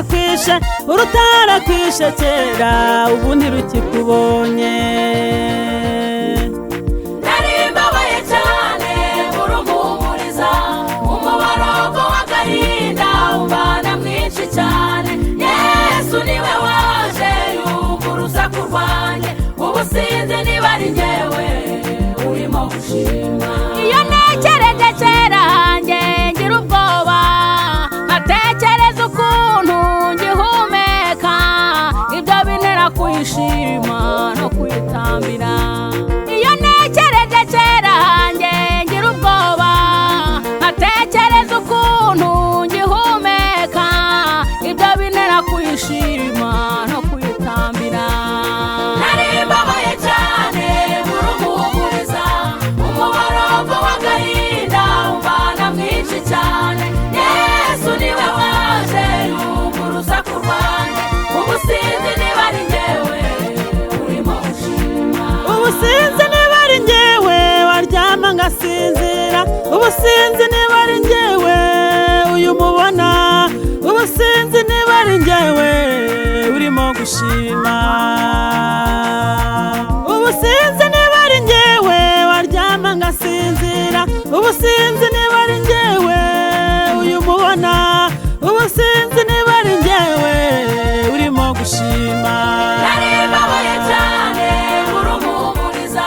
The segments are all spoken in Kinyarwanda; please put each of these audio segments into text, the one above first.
rwarakwishe urutarakwishe kera ubundi rukikubonye Narimbabaye cyane urumuhumuriza umuborogo w'agahinda ubana mwinshi cyane Yesu niwe waje yumvuruza kurwanye ubusinzi niba ari njyewe urimo gushima iyo ntekereje kera hanjye ngira ubwoba nkatekereza ukuntu ngihumeka ibyo bintera kwishima no kwitambira iyo ntekereje kera hanjye ngira ubwoba nkatekereza ukuntu ngihumeka ibyo bintera kwishima no kwitambira Narimbabaye cyane urumuhumuriza umuborogo w'agahinda ubana mwinshi cyane Yesu niwe waje yumvuruza kurwanya ubusinzi niba ari njyewe urimo gushima ubusinzi niba ari njyewe waryama ngasinzira ubusinzi niba ari njyewe uyu mubona ubusinzi niba ari njyewe urimo gushima ubusinzi niba ari njyewe waryama ngasinzira ubusinzi niba ari njyewe uyu mubona ubusinzi niba ari njyewe urimo gushima Narimbabaye cyane urumuhumuriza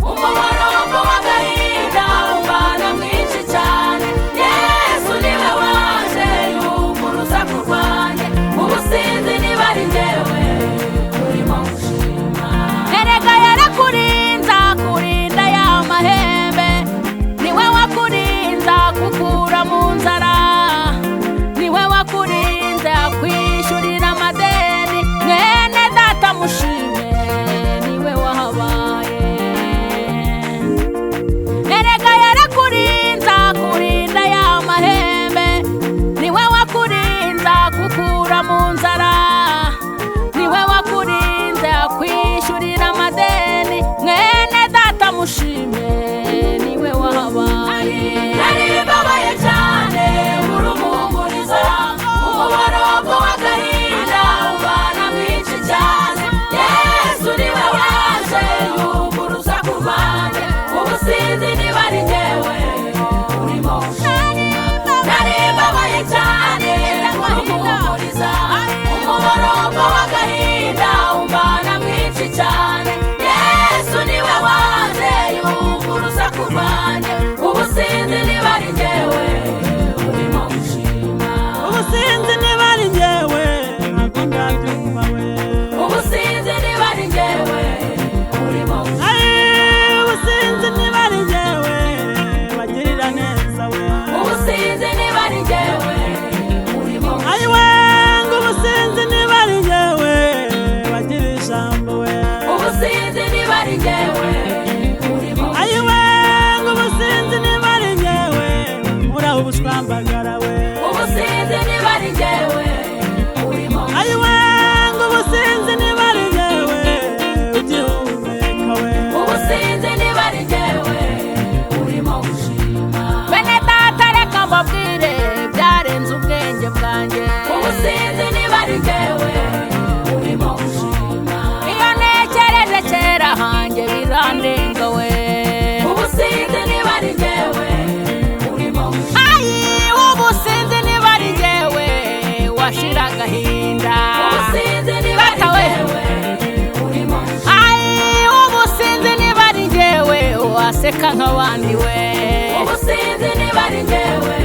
umuborogo w'agahinda ubana mwinshi cyane Yesu niwe waje yumvuruza kurwanya ubusinzi niba ari njyewe urimo gushima erega yarakurinza kurinda ya mahembe niwe wakurinza kukura mu nzara niwe wakurinze akwishurira amadeni mwene data mushime niwe wahabaye erega yarakurinza kurinda ya mahembe niwe wakurinza kukura mu nzara niwe wakurinze akwishurira amadeni mwene data mushime niwe wahabaye Narimbabaye cyane urumuhumuriza umuborogo w'agahinda ubana mwinshi cyane Yesu niwe waje yumvuruza kurwanya ubusinzi niba ari njyewe urimo gushima Narimbabaye cyane urumuhumuriza umuborogo w'agahinda ubana mwinshi cyane Yesu niwe waje yumvuruza kurwanya ubusinzi niba ari njyewe urimo gushima ubusinzi niba ari njyewe ntabwo ndabyumva we ubusinzi niba ari njyewe urimo gushima ubusinzi niba ari njyewe bagirira neza we ubusinzi niba ari njyewe urimo ayiwe ngo ubusinzi niba ari njyewe bagira ijambo we ubusinzi niba ari njyewe urimo ayiwe ngo ubusinzi niba ari njyewe muraho ubushwambagara we ubusinzi niba ari njyewe urimo ayiwe ngo ubusinzi niba ari njyewe ugihumeka we ubusinzi niba ari njyewe urimo gushima bene data reka mbabwire byarenze ubwenge bwanjye ubusinzi niba ari njyewe urimo gushima iyo ntekereje kera hanjye birandenga we ubusinzi niba ari njyewe urimo gushima ubusinzi niba ari njyewe washira agahinda ubusinzi niba ari njyewe urimo gushima ubusinzi niba ari njyewe waseka nk'abandi we ubusinzi niba ari njyewe